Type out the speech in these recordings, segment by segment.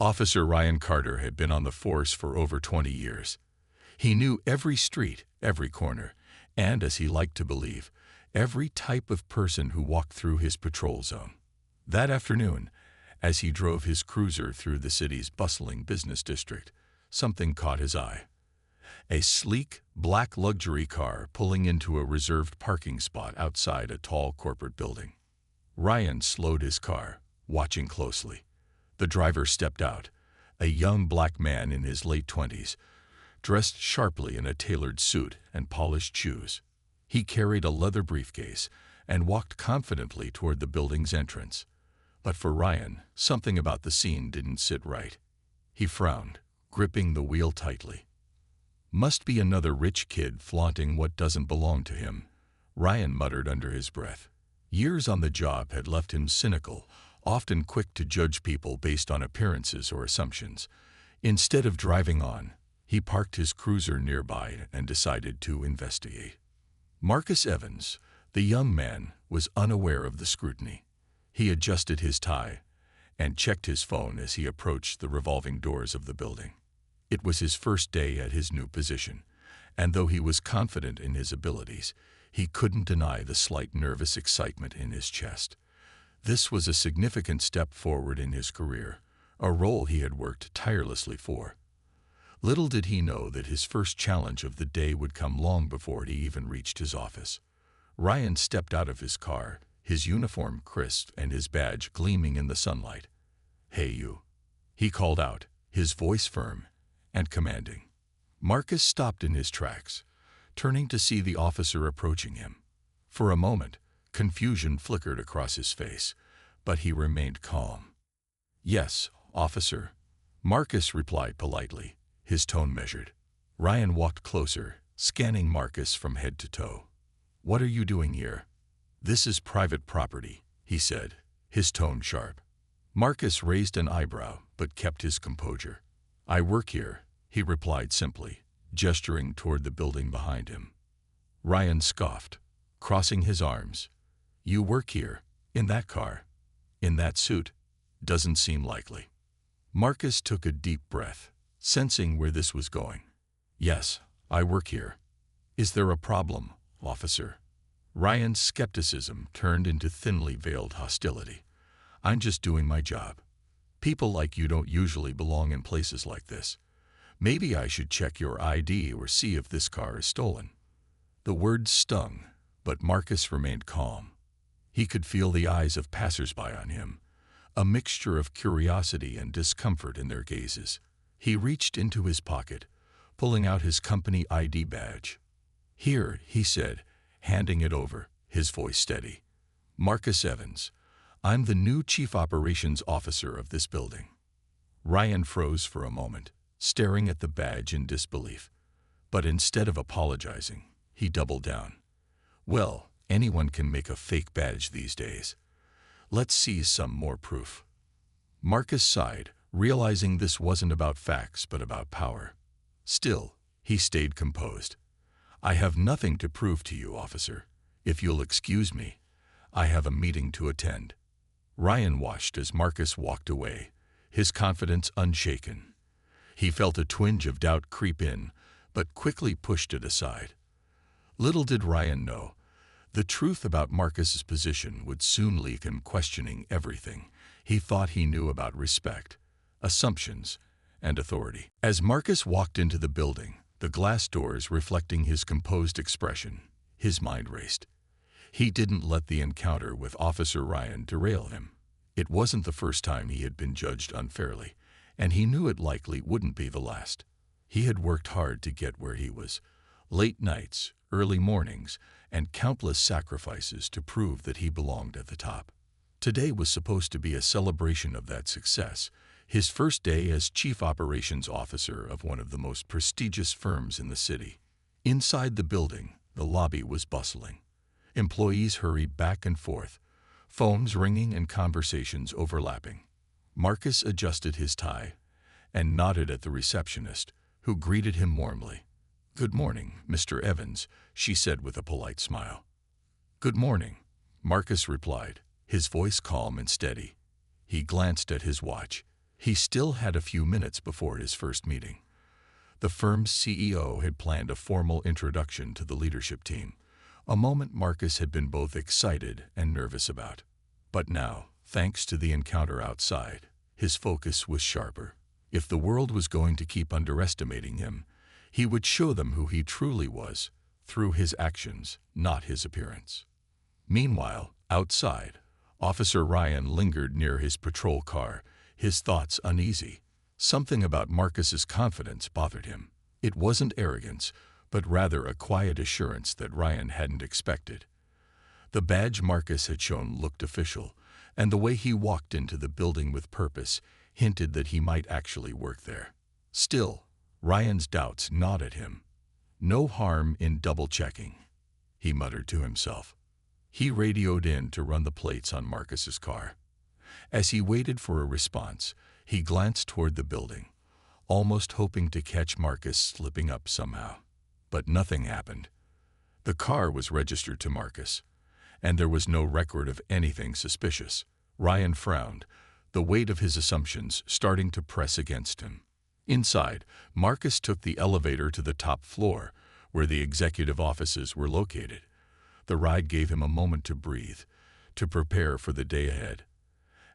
Officer Ryan Carter had been on the force for over 20 years. He knew every street, every corner, and, as he liked to believe, every type of person who walked through his patrol zone. That afternoon, as he drove his cruiser through the city's bustling business district, something caught his eye. A sleek, black luxury car pulling into a reserved parking spot outside a tall corporate building. Ryan slowed his car, watching closely. The driver stepped out, a young black man in his late 20s, dressed sharply in a tailored suit and polished shoes. He carried a leather briefcase and walked confidently toward the building's entrance. But for Ryan, something about the scene didn't sit right. He frowned, gripping the wheel tightly. "Must be another rich kid flaunting what doesn't belong to him," Ryan muttered under his breath. Years on the job had left him cynical, often quick to judge people based on appearances or assumptions. Instead of driving on, he parked his cruiser nearby and decided to investigate. Marcus Evans, the young man, was unaware of the scrutiny. He adjusted his tie and checked his phone as he approached the revolving doors of the building. It was his first day at his new position, and though he was confident in his abilities, he couldn't deny the slight nervous excitement in his chest. This was a significant step forward in his career, a role he had worked tirelessly for. Little did he know that his first challenge of the day would come long before he even reached his office. Ryan stepped out of his car, his uniform crisp and his badge gleaming in the sunlight. "Hey you," he called out, his voice firm and commanding. Marcus stopped in his tracks, turning to see the officer approaching him. For a moment, confusion flickered across his face, but he remained calm. "Yes, officer," Marcus replied politely, his tone measured. Ryan walked closer, scanning Marcus from head to toe. "What are you doing here?" "This is private property," he said, his tone sharp. Marcus raised an eyebrow, but kept his composure. "I work here," he replied simply, gesturing toward the building behind him. Ryan scoffed, crossing his arms. "You work here, in that car, in that suit? Doesn't seem likely." Marcus took a deep breath, sensing where this was going. "Yes, I work here. Is there a problem, officer?" Ryan's skepticism turned into thinly veiled hostility. "I'm just doing my job. People like you don't usually belong in places like this. Maybe I should check your ID or see if this car is stolen." The words stung, but Marcus remained calm. He could feel the eyes of passers-by on him, a mixture of curiosity and discomfort in their gazes. He reached into his pocket, pulling out his company ID badge. "Here," he said, handing it over, his voice steady. "Marcus Evans. I'm the new Chief Operations Officer of this building." Ryan froze for a moment, staring at the badge in disbelief. But instead of apologizing, he doubled down. "Well, anyone can make a fake badge these days. Let's see some more proof." Marcus sighed, realizing this wasn't about facts but about power. Still, he stayed composed. "I have nothing to prove to you, officer. If you'll excuse me, I have a meeting to attend." Ryan watched as Marcus walked away, his confidence unshaken. He felt a twinge of doubt creep in, but quickly pushed it aside. Little did Ryan know, the truth about Marcus's position would soon leak him questioning everything he thought he knew about respect, assumptions, and authority. As Marcus walked into the building, the glass doors reflecting his composed expression, his mind raced. He didn't let the encounter with Officer Ryan derail him. It wasn't the first time he had been judged unfairly, and he knew it likely wouldn't be the last. He had worked hard to get where he was. Late nights, early mornings, and countless sacrifices to prove that he belonged at the top. Today was supposed to be a celebration of that success, his first day as Chief Operations Officer of one of the most prestigious firms in the city. Inside the building, the lobby was bustling. Employees hurried back and forth, phones ringing and conversations overlapping. Marcus adjusted his tie and nodded at the receptionist, who greeted him warmly. "Good morning, Mr. Evans," she said with a polite smile. "Good morning," Marcus replied, his voice calm and steady. He glanced at his watch. He still had a few minutes before his first meeting. The firm's CEO had planned a formal introduction to the leadership team, a moment Marcus had been both excited and nervous about. But now, thanks to the encounter outside, his focus was sharper. If the world was going to keep underestimating him, he would show them who he truly was, through his actions, not his appearance. Meanwhile, outside, Officer Ryan lingered near his patrol car, his thoughts uneasy. Something about Marcus's confidence bothered him. It wasn't arrogance, but rather a quiet assurance that Ryan hadn't expected. The badge Marcus had shown looked official, and the way he walked into the building with purpose hinted that he might actually work there. Still, Ryan's doubts gnawed at him. No harm in double-checking, he muttered to himself. He radioed in to run the plates on Marcus's car. As he waited for a response, he glanced toward the building, almost hoping to catch Marcus slipping up somehow. But nothing happened. The car was registered to Marcus, and there was no record of anything suspicious. Ryan frowned, the weight of his assumptions starting to press against him. Inside, Marcus took the elevator to the top floor, where the executive offices were located. The ride gave him a moment to breathe, to prepare for the day ahead.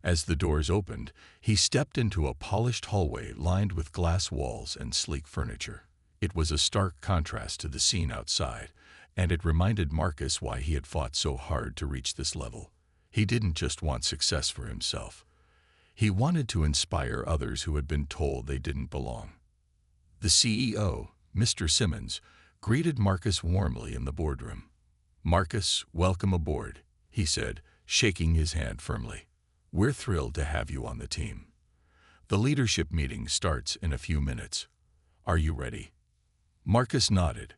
As the doors opened, he stepped into a polished hallway lined with glass walls and sleek furniture. It was a stark contrast to the scene outside, and it reminded Marcus why he had fought so hard to reach this level. He didn't just want success for himself. He wanted to inspire others who had been told they didn't belong. The CEO, Mr. Simmons, greeted Marcus warmly in the boardroom. "Marcus, welcome aboard," he said, shaking his hand firmly. "We're thrilled to have you on the team. The leadership meeting starts in a few minutes. Are you ready?" Marcus nodded.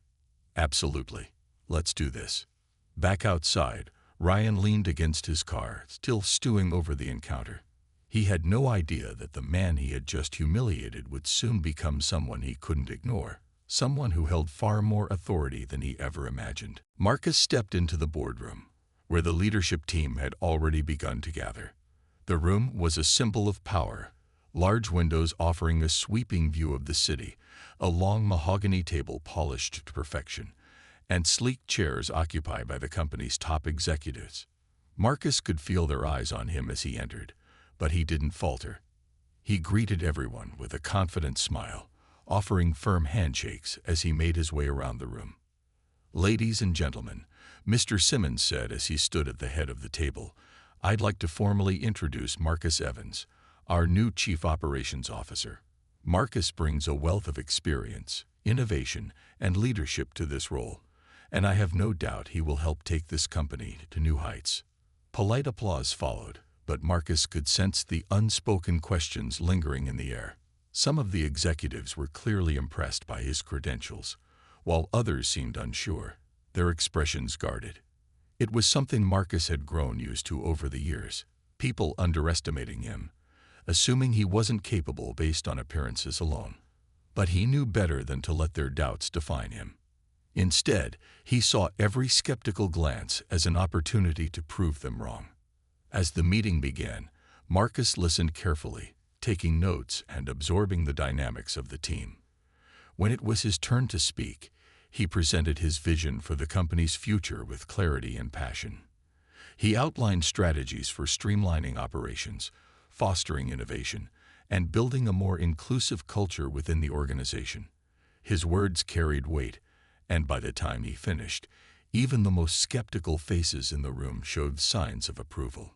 "Absolutely. Let's do this." Back outside, Ryan leaned against his car, still stewing over the encounter. He had no idea that the man he had just humiliated would soon become someone he couldn't ignore, someone who held far more authority than he ever imagined. Marcus stepped into the boardroom, where the leadership team had already begun to gather. The room was a symbol of power, large windows offering a sweeping view of the city, a long mahogany table polished to perfection, and sleek chairs occupied by the company's top executives. Marcus could feel their eyes on him as he entered, but he didn't falter. He greeted everyone with a confident smile, offering firm handshakes as he made his way around the room. "Ladies and gentlemen," Mr. Simmons said as he stood at the head of the table, "I'd like to formally introduce Marcus Evans, our new Chief Operations Officer. Marcus brings a wealth of experience, innovation, and leadership to this role, and I have no doubt he will help take this company to new heights." Polite applause followed, but Marcus could sense the unspoken questions lingering in the air. Some of the executives were clearly impressed by his credentials, while others seemed unsure, their expressions guarded. It was something Marcus had grown used to over the years, people underestimating him, assuming he wasn't capable based on appearances alone. But he knew better than to let their doubts define him. Instead, he saw every skeptical glance as an opportunity to prove them wrong. As the meeting began, Marcus listened carefully, taking notes and absorbing the dynamics of the team. When it was his turn to speak, he presented his vision for the company's future with clarity and passion. He outlined strategies for streamlining operations, fostering innovation, and building a more inclusive culture within the organization. His words carried weight, and by the time he finished, even the most skeptical faces in the room showed signs of approval.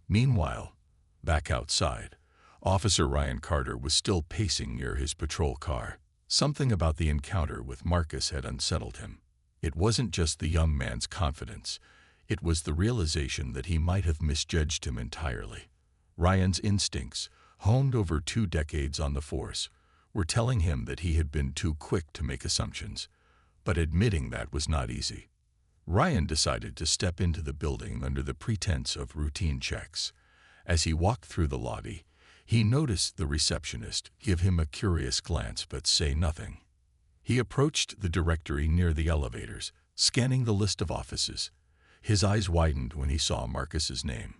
Meanwhile, back outside, Officer Ryan Carter was still pacing near his patrol car. Something about the encounter with Marcus had unsettled him. It wasn't just the young man's confidence, it was the realization that he might have misjudged him entirely. Ryan's instincts, honed over 2 decades on the force, were telling him that he had been too quick to make assumptions, but admitting that was not easy. Ryan decided to step into the building under the pretense of routine checks. As he walked through the lobby, he noticed the receptionist give him a curious glance but say nothing. He approached the directory near the elevators, scanning the list of offices. His eyes widened when he saw Marcus's name.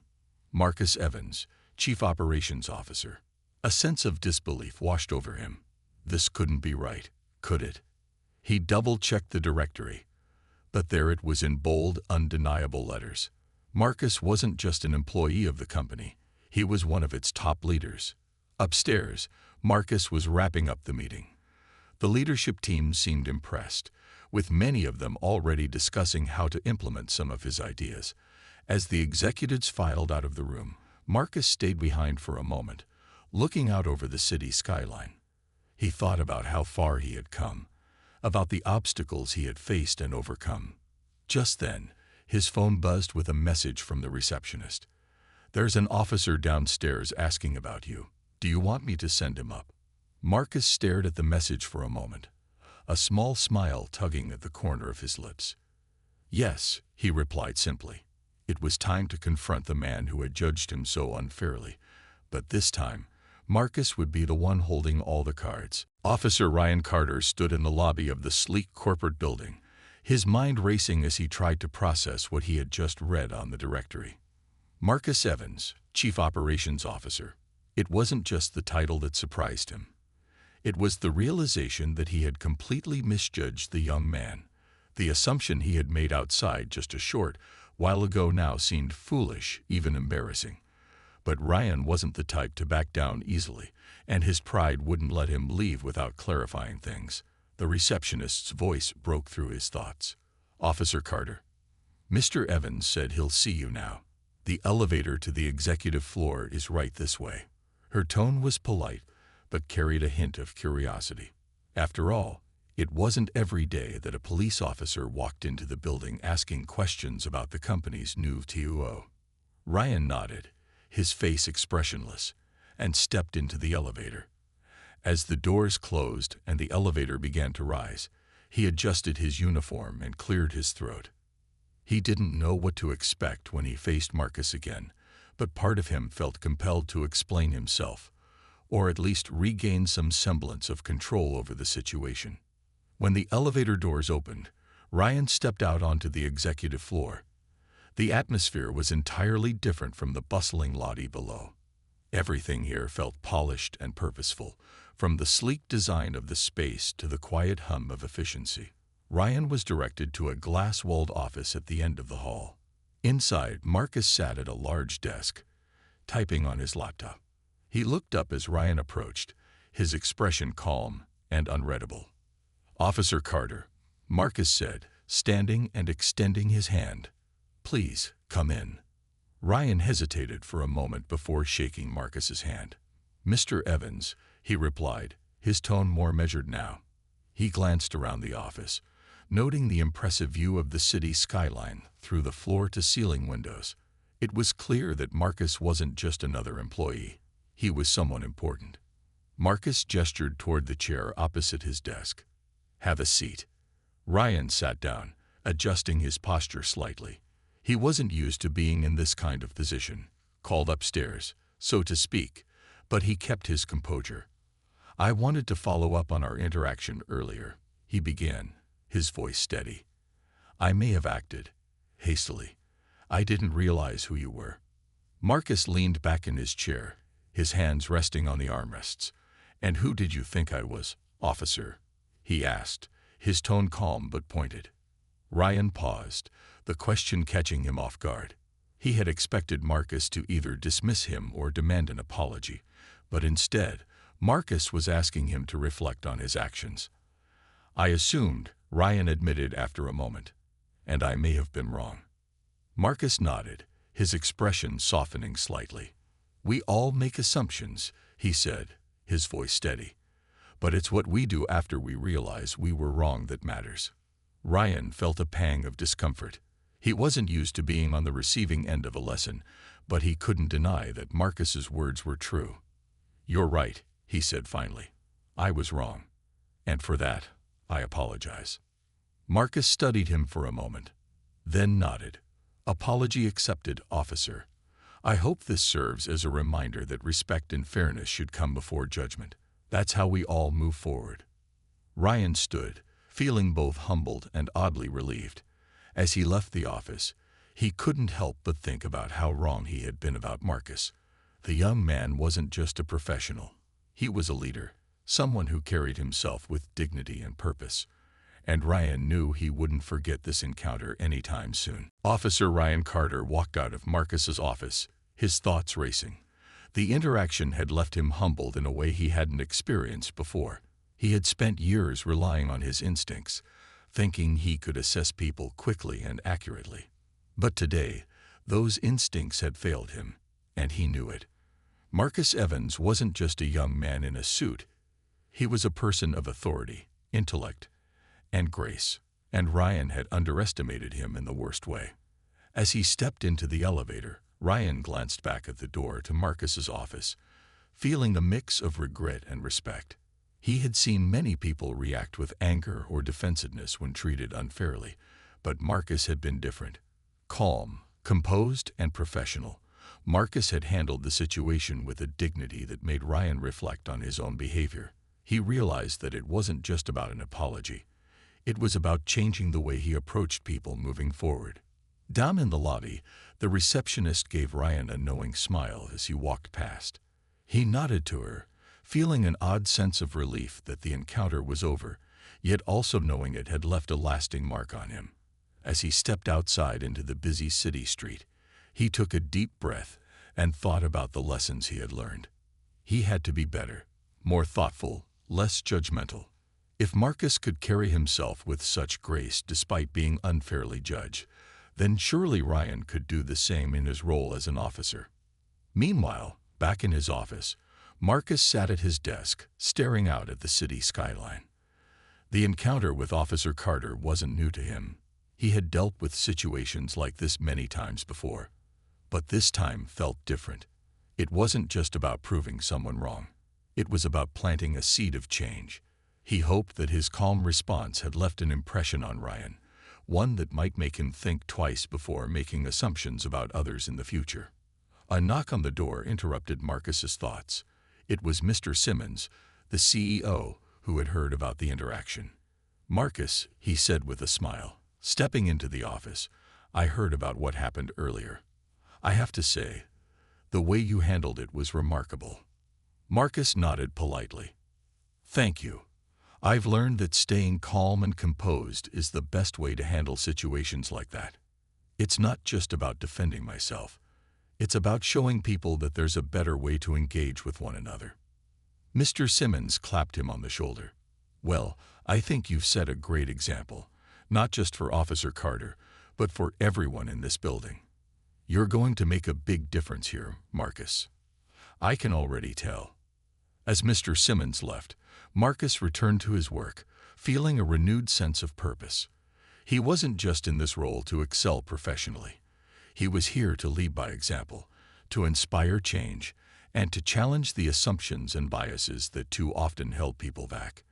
Marcus Evans, Chief Operations Officer. A sense of disbelief washed over him. This couldn't be right, could it? He double-checked the directory, but there it was in bold, undeniable letters. Marcus wasn't just an employee of the company. He was one of its top leaders. Upstairs, Marcus was wrapping up the meeting. The leadership team seemed impressed, with many of them already discussing how to implement some of his ideas. As the executives filed out of the room, Marcus stayed behind for a moment, looking out over the city skyline. He thought about how far he had come, about the obstacles he had faced and overcome. Just then, his phone buzzed with a message from the receptionist. "There's an officer downstairs asking about you. Do you want me to send him up?" Marcus stared at the message for a moment, a small smile tugging at the corner of his lips. "Yes," he replied simply. It was time to confront the man who had judged him so unfairly, but this time, Marcus would be the one holding all the cards. Officer Ryan Carter stood in the lobby of the sleek corporate building, his mind racing as he tried to process what he had just read on the directory. Marcus Evans, Chief Operations Officer. It wasn't just the title that surprised him. It was the realization that he had completely misjudged the young man. The assumption he had made outside just a short while ago now seemed foolish, even embarrassing. But Ryan wasn't the type to back down easily, and his pride wouldn't let him leave without clarifying things. The receptionist's voice broke through his thoughts. "Officer Carter, Mr. Evans said he'll see you now. The elevator to the executive floor is right this way." Her tone was polite, but carried a hint of curiosity. After all, it wasn't every day that a police officer walked into the building asking questions about the company's new TUO. Ryan nodded, his face expressionless, and stepped into the elevator. As the doors closed and the elevator began to rise, he adjusted his uniform and cleared his throat. He didn't know what to expect when he faced Marcus again, but part of him felt compelled to explain himself, or at least regain some semblance of control over the situation. When the elevator doors opened, Ryan stepped out onto the executive floor. The atmosphere was entirely different from the bustling lobby below. Everything here felt polished and purposeful, from the sleek design of the space to the quiet hum of efficiency. Ryan was directed to a glass-walled office at the end of the hall. Inside, Marcus sat at a large desk, typing on his laptop. He looked up as Ryan approached, his expression calm and unreadable. "Officer Carter," Marcus said, standing and extending his hand. "Please, come in." Ryan hesitated for a moment before shaking Marcus's hand. "Mr. Evans," he replied, his tone more measured now. He glanced around the office, noting the impressive view of the city skyline through the floor-to-ceiling windows. It was clear that Marcus wasn't just another employee. He was someone important. Marcus gestured toward the chair opposite his desk. "Have a seat." Ryan sat down, adjusting his posture slightly. He wasn't used to being in this kind of position, called upstairs, so to speak, but he kept his composure. "I wanted to follow up on our interaction earlier," he began, his voice steady. "I may have acted hastily. I didn't realize who you were." Marcus leaned back in his chair, his hands resting on the armrests. "And who did you think I was, officer?" he asked, his tone calm but pointed. Ryan paused, the question catching him off guard. He had expected Marcus to either dismiss him or demand an apology, but instead, Marcus was asking him to reflect on his actions. "I assumed," Ryan admitted after a moment, "and I may have been wrong." Marcus nodded, his expression softening slightly. "We all make assumptions," he said, his voice steady. "But it's what we do after we realize we were wrong that matters." Ryan felt a pang of discomfort. He wasn't used to being on the receiving end of a lesson, but he couldn't deny that Marcus's words were true. "You're right," he said finally. "I was wrong. And for that, I apologize." Marcus studied him for a moment, then nodded. "Apology accepted, officer. I hope this serves as a reminder that respect and fairness should come before judgment. That's how we all move forward." Ryan stood, feeling both humbled and oddly relieved. As he left the office, he couldn't help but think about how wrong he had been about Marcus. The young man wasn't just a professional. He was a leader, someone who carried himself with dignity and purpose. And Ryan knew he wouldn't forget this encounter anytime soon. Officer Ryan Carter walked out of Marcus's office, his thoughts racing. The interaction had left him humbled in a way he hadn't experienced before. He had spent years relying on his instincts, thinking he could assess people quickly and accurately. But today, those instincts had failed him, and he knew it. Marcus Evans wasn't just a young man in a suit. He was a person of authority, intellect, and grace, and Ryan had underestimated him in the worst way. As he stepped into the elevator, Ryan glanced back at the door to Marcus's office, feeling a mix of regret and respect. He had seen many people react with anger or defensiveness when treated unfairly, but Marcus had been different. Calm, composed, and professional, Marcus had handled the situation with a dignity that made Ryan reflect on his own behavior. He realized that it wasn't just about an apology. It was about changing the way he approached people moving forward. Down in the lobby, the receptionist gave Ryan a knowing smile as he walked past. He nodded to her, feeling an odd sense of relief that the encounter was over, yet also knowing it had left a lasting mark on him. As he stepped outside into the busy city street, he took a deep breath and thought about the lessons he had learned. He had to be better, more thoughtful, less judgmental. If Marcus could carry himself with such grace despite being unfairly judged, then surely Ryan could do the same in his role as an officer. Meanwhile, back in his office, Marcus sat at his desk, staring out at the city skyline. The encounter with Officer Carter wasn't new to him. He had dealt with situations like this many times before. But this time felt different. It wasn't just about proving someone wrong. It was about planting a seed of change. He hoped that his calm response had left an impression on Ryan, one that might make him think twice before making assumptions about others in the future. A knock on the door interrupted Marcus's thoughts. It was Mr. Simmons, the CEO, who had heard about the interaction. "Marcus," he said with a smile, stepping into the office, "I heard about what happened earlier. I have to say, the way you handled it was remarkable." Marcus nodded politely. "Thank you. I've learned that staying calm and composed is the best way to handle situations like that. It's not just about defending myself. It's about showing people that there's a better way to engage with one another." Mr. Simmons clapped him on the shoulder. "Well, I think you've set a great example, not just for Officer Carter, but for everyone in this building. You're going to make a big difference here, Marcus. I can already tell." As Mr. Simmons left, Marcus returned to his work, feeling a renewed sense of purpose. He wasn't just in this role to excel professionally. He was here to lead by example, to inspire change, and to challenge the assumptions and biases that too often held people back.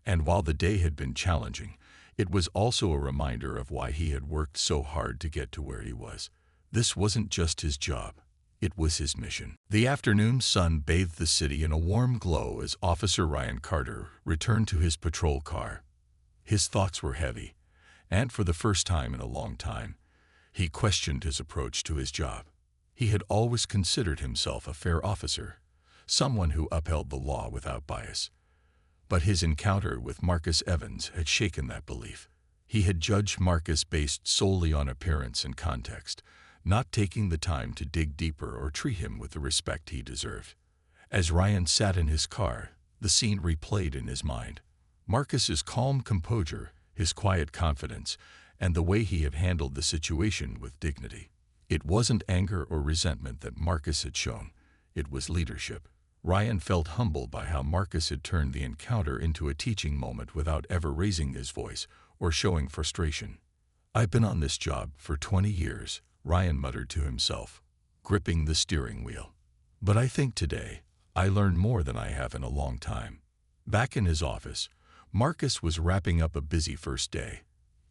And while the day had been challenging, it was also a reminder of why he had worked so hard to get to where he was. This wasn't just his job. It was his mission. The afternoon sun bathed the city in a warm glow as Officer Ryan Carter returned to his patrol car. His thoughts were heavy, and for the first time in a long time, he questioned his approach to his job. He had always considered himself a fair officer, someone who upheld the law without bias. But his encounter with Marcus Evans had shaken that belief. He had judged Marcus based solely on appearance and context, not taking the time to dig deeper or treat him with the respect he deserved. As Ryan sat in his car, the scene replayed in his mind. Marcus's calm composure, his quiet confidence, and the way he had handled the situation with dignity. It wasn't anger or resentment that Marcus had shown. It was leadership. Ryan felt humbled by how Marcus had turned the encounter into a teaching moment without ever raising his voice or showing frustration. "I've been on this job for 20 years, Ryan muttered to himself, gripping the steering wheel. "But I think today, I learned more than I have in a long time." Back in his office, Marcus was wrapping up a busy first day.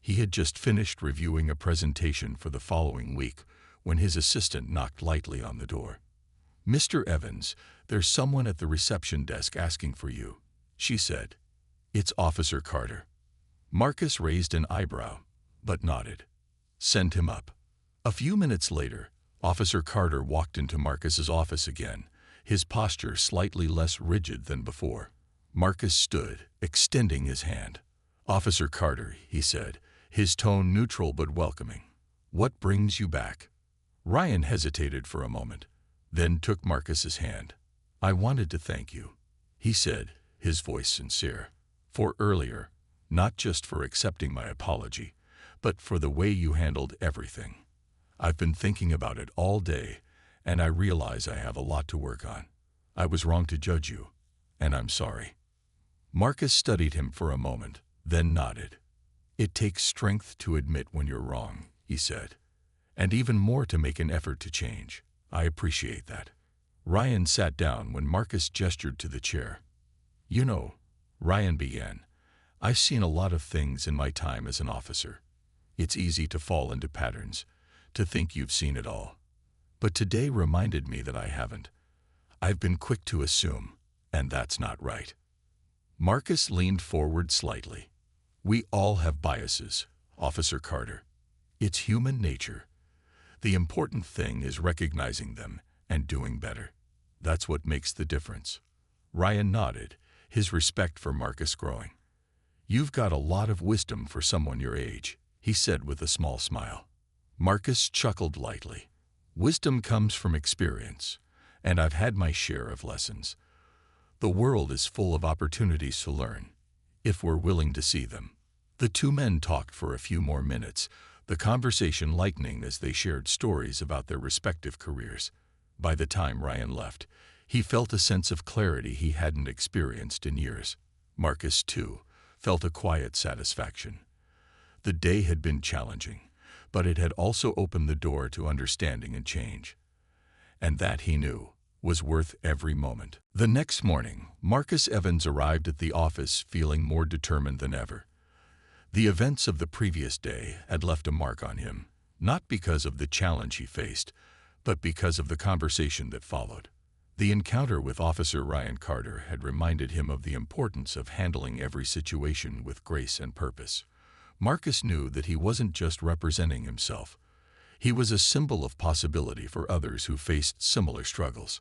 He had just finished reviewing a presentation for the following week when his assistant knocked lightly on the door. "Mr. Evans, there's someone at the reception desk asking for you," she said. "It's Officer Carter." Marcus raised an eyebrow, but nodded. "Send him up." A few minutes later, Officer Carter walked into Marcus's office again, his posture slightly less rigid than before. Marcus stood, extending his hand. "Officer Carter," he said, his tone neutral but welcoming. "What brings you back?" Ryan hesitated for a moment, then took Marcus's hand. "I wanted to thank you," he said, his voice sincere, "for earlier, not just for accepting my apology, but for the way you handled everything. I've been thinking about it all day, and I realize I have a lot to work on. I was wrong to judge you, and I'm sorry." Marcus studied him for a moment, then nodded. "It takes strength to admit when you're wrong," he said, "and even more to make an effort to change. I appreciate that." Ryan sat down when Marcus gestured to the chair. "You know," Ryan began, "I've seen a lot of things in my time as an officer. It's easy to fall into patterns, to think you've seen it all. But today reminded me that I haven't. I've been quick to assume, and that's not right." Marcus leaned forward slightly. "We all have biases, Officer Carter. It's human nature. The important thing is recognizing them and doing better. That's what makes the difference." Ryan nodded, his respect for Marcus growing. "You've got a lot of wisdom for someone your age," he said with a small smile. Marcus chuckled lightly. "Wisdom comes from experience, and I've had my share of lessons. The world is full of opportunities to learn, if we're willing to see them." The two men talked for a few more minutes, the conversation lightening as they shared stories about their respective careers. By the time Ryan left, he felt a sense of clarity he hadn't experienced in years. Marcus, too, felt a quiet satisfaction. The day had been challenging, but it had also opened the door to understanding and change. And that, he knew, was worth every moment. The next morning, Marcus Evans arrived at the office feeling more determined than ever. The events of the previous day had left a mark on him, not because of the challenge he faced, but because of the conversation that followed. The encounter with Officer Ryan Carter had reminded him of the importance of handling every situation with grace and purpose. Marcus knew that he wasn't just representing himself. He was a symbol of possibility for others who faced similar struggles.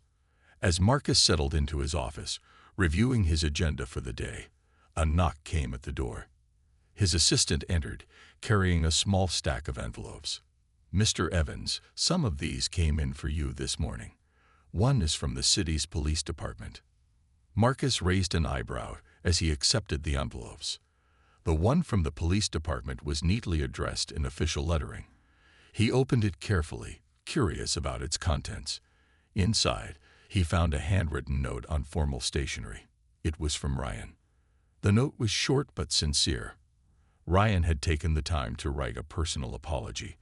As Marcus settled into his office, reviewing his agenda for the day, a knock came at the door. His assistant entered, carrying a small stack of envelopes. "Mr. Evans, some of these came in for you this morning. One is from the city's police department." Marcus raised an eyebrow as he accepted the envelopes. The one from the police department was neatly addressed in official lettering. He opened it carefully, curious about its contents. Inside, he found a handwritten note on formal stationery. It was from Ryan. The note was short but sincere. Ryan had taken the time to write a personal apology,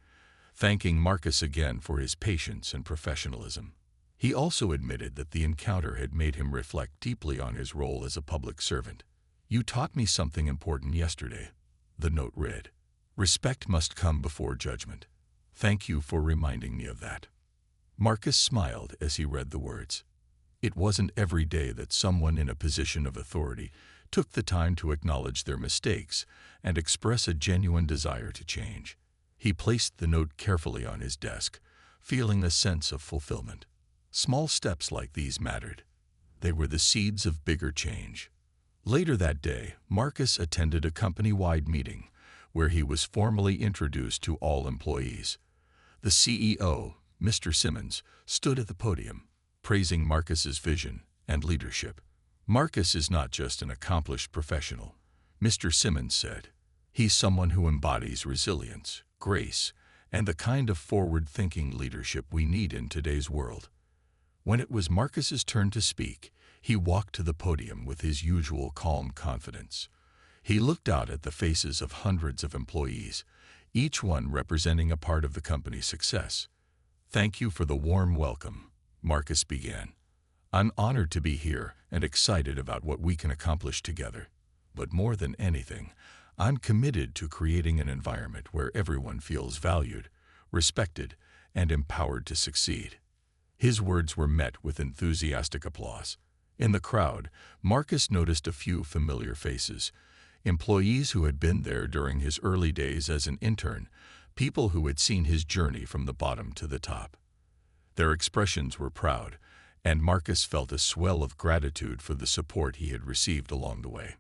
thanking Marcus again for his patience and professionalism. He also admitted that the encounter had made him reflect deeply on his role as a public servant. "You taught me something important yesterday," the note read. "Respect must come before judgment. Thank you for reminding me of that." Marcus smiled as he read the words. It wasn't every day that someone in a position of authority took the time to acknowledge their mistakes and express a genuine desire to change. He placed the note carefully on his desk, feeling a sense of fulfillment. Small steps like these mattered. They were the seeds of bigger change. Later that day, Marcus attended a company-wide meeting where he was formally introduced to all employees. The CEO, Mr. Simmons, stood at the podium, praising Marcus's vision and leadership. "Marcus is not just an accomplished professional," Mr. Simmons said. "He's someone who embodies resilience, grace, and the kind of forward-thinking leadership we need in today's world." When it was Marcus's turn to speak, he walked to the podium with his usual calm confidence. He looked out at the faces of hundreds of employees, each one representing a part of the company's success. "Thank you for the warm welcome," Marcus began. "I'm honored to be here and excited about what we can accomplish together. But more than anything, I'm committed to creating an environment where everyone feels valued, respected, and empowered to succeed." His words were met with enthusiastic applause. In the crowd, Marcus noticed a few familiar faces, employees who had been there during his early days as an intern, people who had seen his journey from the bottom to the top. Their expressions were proud, and Marcus felt a swell of gratitude for the support he had received along the way.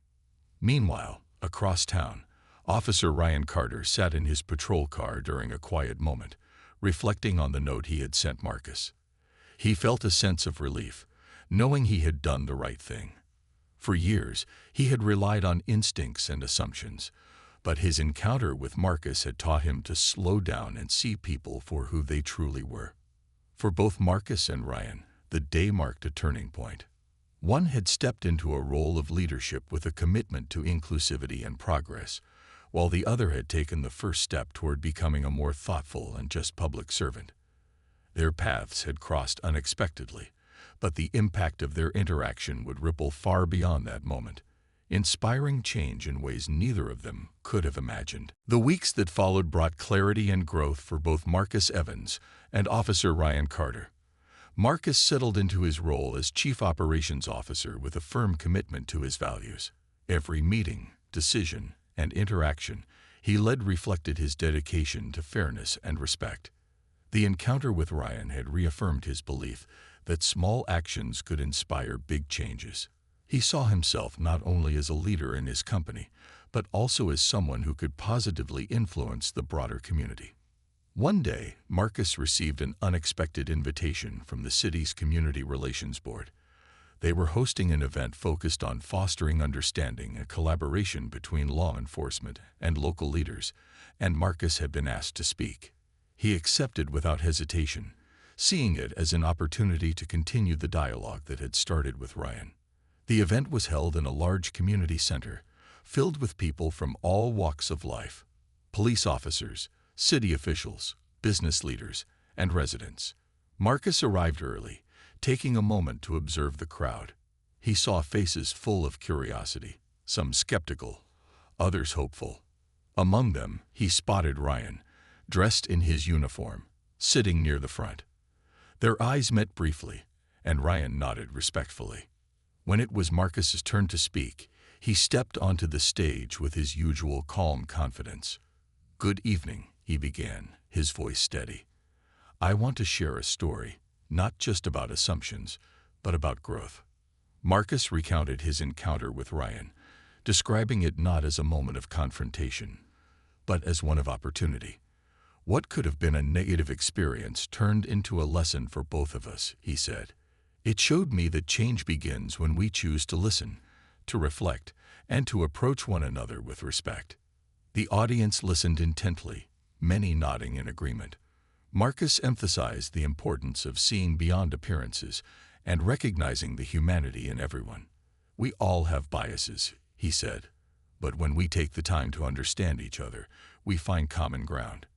Meanwhile, across town, Officer Ryan Carter sat in his patrol car during a quiet moment, reflecting on the note he had sent Marcus. He felt a sense of relief, knowing he had done the right thing. For years, he had relied on instincts and assumptions, but his encounter with Marcus had taught him to slow down and see people for who they truly were. For both Marcus and Ryan, the day marked a turning point. One had stepped into a role of leadership with a commitment to inclusivity and progress, while the other had taken the first step toward becoming a more thoughtful and just public servant. Their paths had crossed unexpectedly, but the impact of their interaction would ripple far beyond that moment, inspiring change in ways neither of them could have imagined. The weeks that followed brought clarity and growth for both Marcus Evans and Officer Ryan Carter. Marcus settled into his role as Chief Operations Officer with a firm commitment to his values. Every meeting, decision, and interaction he led reflected his dedication to fairness and respect. The encounter with Ryan had reaffirmed his belief that small actions could inspire big changes. He saw himself not only as a leader in his company, but also as someone who could positively influence the broader community. One day, Marcus received an unexpected invitation from the city's Community Relations Board. They were hosting an event focused on fostering understanding and collaboration between law enforcement and local leaders, and Marcus had been asked to speak. He accepted without hesitation, seeing it as an opportunity to continue the dialogue that had started with Ryan. The event was held in a large community center, filled with people from all walks of life: police officers, city officials, business leaders, and residents. Marcus arrived early, taking a moment to observe the crowd. He saw faces full of curiosity, some skeptical, others hopeful. Among them, he spotted Ryan, dressed in his uniform, sitting near the front. Their eyes met briefly, and Ryan nodded respectfully. When it was Marcus's turn to speak, he stepped onto the stage with his usual calm confidence. "Good evening," he began, his voice steady. "I want to share a story, not just about assumptions, but about growth." Marcus recounted his encounter with Ryan, describing it not as a moment of confrontation, but as one of opportunity. "What could have been a negative experience turned into a lesson for both of us," he said. "It showed me that change begins when we choose to listen, to reflect, and to approach one another with respect." The audience listened intently, many nodding in agreement. Marcus emphasized the importance of seeing beyond appearances and recognizing the humanity in everyone. "We all have biases," he said, "but when we take the time to understand each other, we find common ground.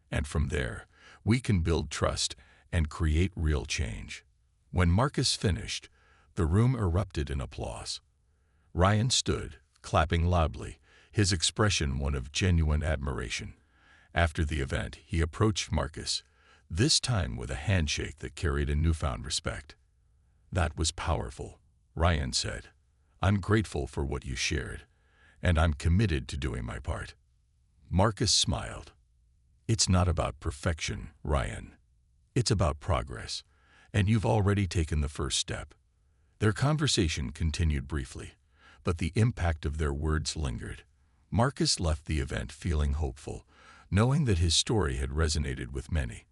And from there, we can build trust and create real change." When Marcus finished, the room erupted in applause. Ryan stood, clapping loudly, his expression one of genuine admiration. After the event, he approached Marcus, this time with a handshake that carried a newfound respect. "That was powerful," Ryan said. "I'm grateful for what you shared, and I'm committed to doing my part." Marcus smiled. "It's not about perfection, Ryan. It's about progress, and you've already taken the first step." Their conversation continued briefly, but the impact of their words lingered. Marcus left the event feeling hopeful, knowing that his story had resonated with many.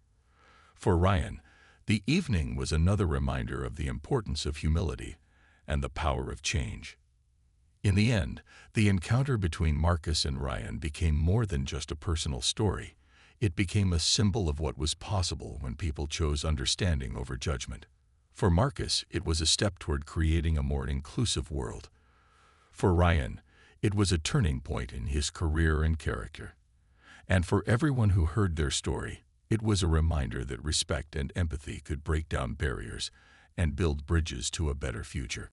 For Ryan, the evening was another reminder of the importance of humility and the power of change. In the end, the encounter between Marcus and Ryan became more than just a personal story. It became a symbol of what was possible when people chose understanding over judgment. For Marcus, it was a step toward creating a more inclusive world. For Ryan, it was a turning point in his career and character. And for everyone who heard their story, it was a reminder that respect and empathy could break down barriers and build bridges to a better future.